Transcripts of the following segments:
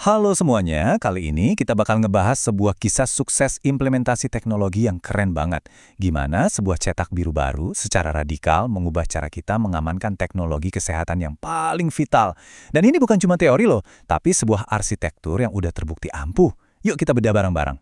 Halo semuanya, kali ini kita bakal ngebahas sebuah kisah sukses implementasi teknologi yang keren banget. Gimana sebuah cetak biru baru secara radikal mengubah cara kita mengamankan teknologi kesehatan yang paling vital. Dan ini bukan cuma teori loh, tapi sebuah arsitektur yang udah terbukti ampuh. Yuk kita bedah bareng-bareng.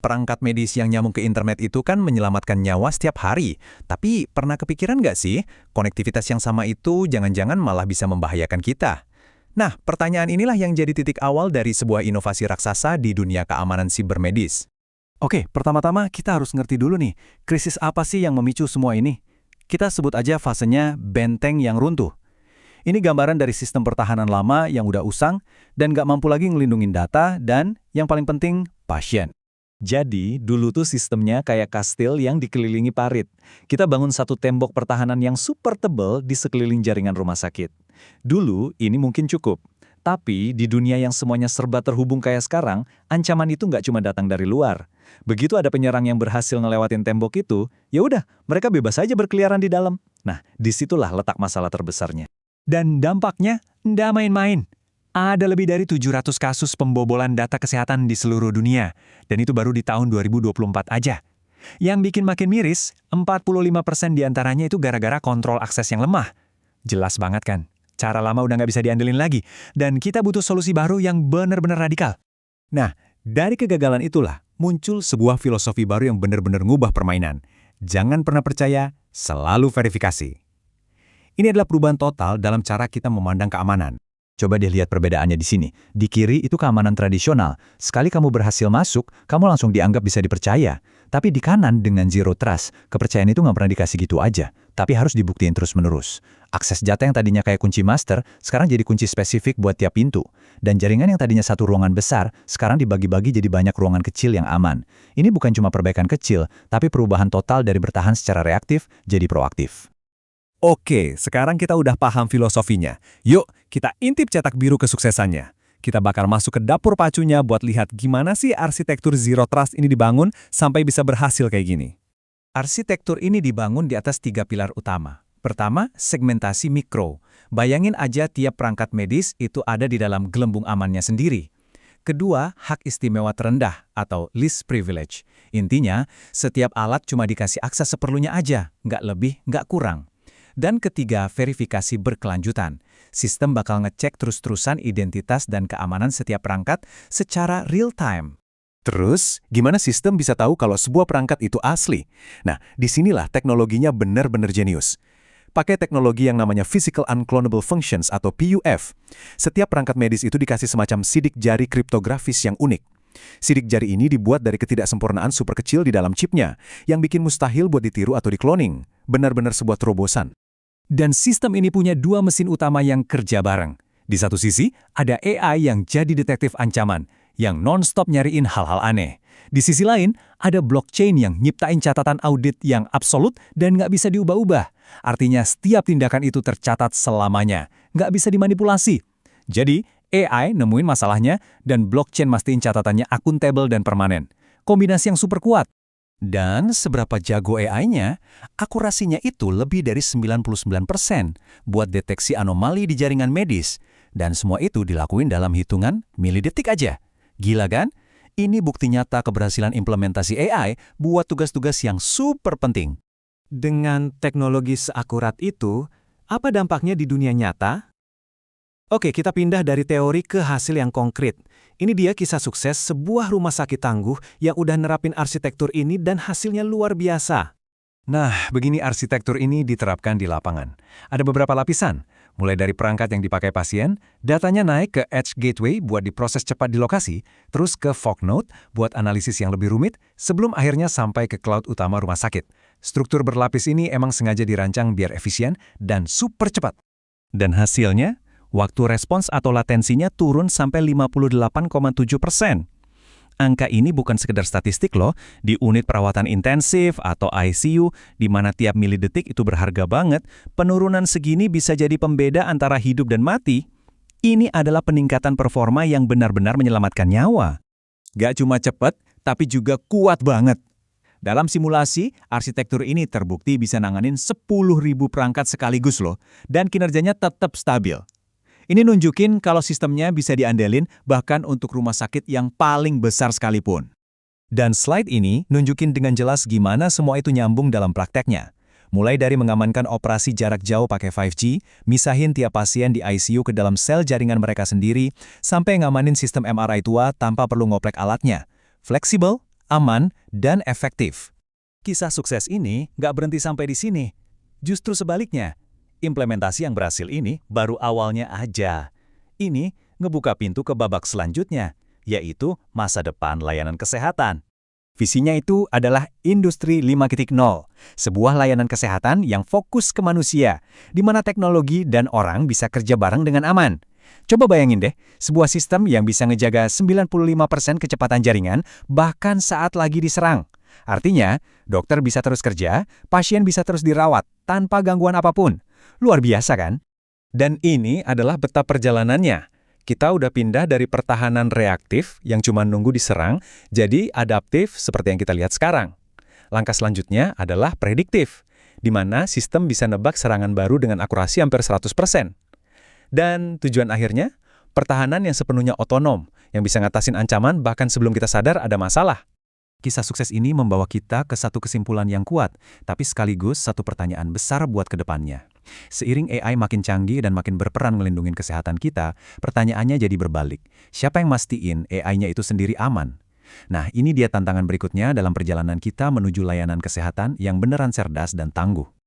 Perangkat medis yang nyambung ke internet itu kan menyelamatkan nyawa setiap hari. Tapi pernah kepikiran nggak sih, konektivitas yang sama itu jangan-jangan malah bisa membahayakan kita? Nah, pertanyaan inilah yang jadi titik awal dari sebuah inovasi raksasa di dunia keamanan sibermedis. Oke, pertama-tama kita harus ngerti dulu nih, krisis apa sih yang memicu semua ini? Kita sebut aja fasenya benteng yang runtuh. Ini gambaran dari sistem pertahanan lama yang udah usang dan nggak mampu lagi ngelindungin data dan, yang paling penting, pasien. Jadi, dulu tuh sistemnya kayak kastil yang dikelilingi parit. Kita bangun satu tembok pertahanan yang super tebal di sekeliling jaringan rumah sakit. Dulu, ini mungkin cukup. Tapi, di dunia yang semuanya serba terhubung kayak sekarang, ancaman itu nggak cuma datang dari luar. Begitu ada penyerang yang berhasil ngelewatin tembok itu, ya udah, mereka bebas aja berkeliaran di dalam. Nah, disitulah letak masalah terbesarnya. Dan dampaknya, nggak main-main. Ada lebih dari 700 kasus pembobolan data kesehatan di seluruh dunia, dan itu baru di tahun 2024 aja. Yang bikin makin miris, 45% diantaranya itu gara-gara kontrol akses yang lemah. Jelas banget kan, cara lama udah nggak bisa diandelin lagi, dan kita butuh solusi baru yang benar-benar radikal. Nah, dari kegagalan itulah muncul sebuah filosofi baru yang benar-benar ngubah permainan. Jangan pernah percaya, selalu verifikasi. Ini adalah perubahan total dalam cara kita memandang keamanan. Coba deh lihat perbedaannya di sini. Di kiri itu keamanan tradisional. Sekali kamu berhasil masuk, kamu langsung dianggap bisa dipercaya. Tapi di kanan dengan zero trust, kepercayaan itu nggak pernah dikasih gitu aja. Tapi harus dibuktiin terus-menerus. Akses data yang tadinya kayak kunci master, sekarang jadi kunci spesifik buat tiap pintu. Dan jaringan yang tadinya satu ruangan besar, sekarang dibagi-bagi jadi banyak ruangan kecil yang aman. Ini bukan cuma perbaikan kecil, tapi perubahan total dari bertahan secara reaktif jadi proaktif. Oke, sekarang kita udah paham filosofinya. Yuk, kita intip cetak biru kesuksesannya. Kita bakal masuk ke dapur pacunya buat lihat gimana sih arsitektur Zero Trust ini dibangun sampai bisa berhasil kayak gini. Arsitektur ini dibangun di atas 3 pilar utama. Pertama, segmentasi mikro. Bayangin aja tiap perangkat medis itu ada di dalam gelembung amannya sendiri. Kedua, hak istimewa terendah atau least privilege. Intinya, setiap alat cuma dikasih akses seperlunya aja, nggak lebih, nggak kurang. Dan ketiga, verifikasi berkelanjutan. Sistem bakal ngecek terus-terusan identitas dan keamanan setiap perangkat secara real-time. Terus, gimana sistem bisa tahu kalau sebuah perangkat itu asli? Nah, disinilah teknologinya benar-benar jenius. Pakai teknologi yang namanya Physical Unclonable Functions atau PUF. Setiap perangkat medis itu dikasih semacam sidik jari kriptografis yang unik. Sidik jari ini dibuat dari ketidaksempurnaan super kecil di dalam chipnya, yang bikin mustahil buat ditiru atau dikloning. Benar-benar sebuah terobosan. Dan sistem ini punya dua mesin utama yang kerja bareng. Di satu sisi, ada AI yang jadi detektif ancaman, yang non-stop nyariin hal-hal aneh. Di sisi lain, ada blockchain yang nyiptain catatan audit yang absolut dan nggak bisa diubah-ubah. Artinya setiap tindakan itu tercatat selamanya, nggak bisa dimanipulasi. Jadi, AI nemuin masalahnya dan blockchain mastiin catatannya akuntabel dan permanen. Kombinasi yang super kuat. Dan seberapa jago AI-nya, akurasinya itu lebih dari 99% buat deteksi anomali di jaringan medis. Dan semua itu dilakuin dalam hitungan milidetik aja. Gila kan? Ini bukti nyata keberhasilan implementasi AI buat tugas-tugas yang super penting. Dengan teknologi seakurat itu, apa dampaknya di dunia nyata? Oke, kita pindah dari teori ke hasil yang konkret. Ini dia kisah sukses sebuah rumah sakit tangguh yang udah nerapin arsitektur ini dan hasilnya luar biasa. Nah, begini arsitektur ini diterapkan di lapangan. Ada beberapa lapisan, mulai dari perangkat yang dipakai pasien, datanya naik ke Edge Gateway buat diproses cepat di lokasi, terus ke Fog Node buat analisis yang lebih rumit, sebelum akhirnya sampai ke cloud utama rumah sakit. Struktur berlapis ini emang sengaja dirancang biar efisien dan super cepat. Dan hasilnya? Waktu respons atau latensinya turun sampai 58,7%. Angka ini bukan sekedar statistik loh, di unit perawatan intensif atau ICU, di mana tiap milidetik itu berharga banget, penurunan segini bisa jadi pembeda antara hidup dan mati. Ini adalah peningkatan performa yang benar-benar menyelamatkan nyawa. Gak cuma cepat, tapi juga kuat banget. Dalam simulasi, arsitektur ini terbukti bisa nanganin 10.000 perangkat sekaligus loh, dan kinerjanya tetap stabil. Ini nunjukin kalau sistemnya bisa diandelin bahkan untuk rumah sakit yang paling besar sekalipun. Dan slide ini nunjukin dengan jelas gimana semua itu nyambung dalam prakteknya. Mulai dari mengamankan operasi jarak jauh pakai 5G, misahin tiap pasien di ICU ke dalam sel jaringan mereka sendiri, sampai ngamanin sistem MRI tua tanpa perlu ngoplek alatnya. Fleksibel, aman, dan efektif. Kisah sukses ini nggak berhenti sampai di sini. Justru sebaliknya, implementasi yang berhasil ini baru awalnya aja. Ini ngebuka pintu ke babak selanjutnya, yaitu masa depan layanan kesehatan. Visinya itu adalah Industri 5.0, sebuah layanan kesehatan yang fokus ke manusia, di mana teknologi dan orang bisa kerja bareng dengan aman. Coba bayangin deh, sebuah sistem yang bisa ngejaga 95% kecepatan jaringan bahkan saat lagi diserang. Artinya, dokter bisa terus kerja, pasien bisa terus dirawat tanpa gangguan apapun. Luar biasa kan? Dan ini adalah peta perjalanannya. Kita udah pindah dari pertahanan reaktif yang cuma nunggu diserang, jadi adaptif seperti yang kita lihat sekarang. Langkah selanjutnya adalah prediktif, di mana sistem bisa nebak serangan baru dengan akurasi hampir 100%. Dan tujuan akhirnya, pertahanan yang sepenuhnya otonom, yang bisa ngatasin ancaman bahkan sebelum kita sadar ada masalah. Kisah sukses ini membawa kita ke satu kesimpulan yang kuat, tapi sekaligus satu pertanyaan besar buat ke depannya. Seiring AI makin canggih dan makin berperan melindungi kesehatan kita, pertanyaannya jadi berbalik. Siapa yang mastiin AI-nya itu sendiri aman? Nah, ini dia tantangan berikutnya dalam perjalanan kita menuju layanan kesehatan yang beneran cerdas dan tangguh.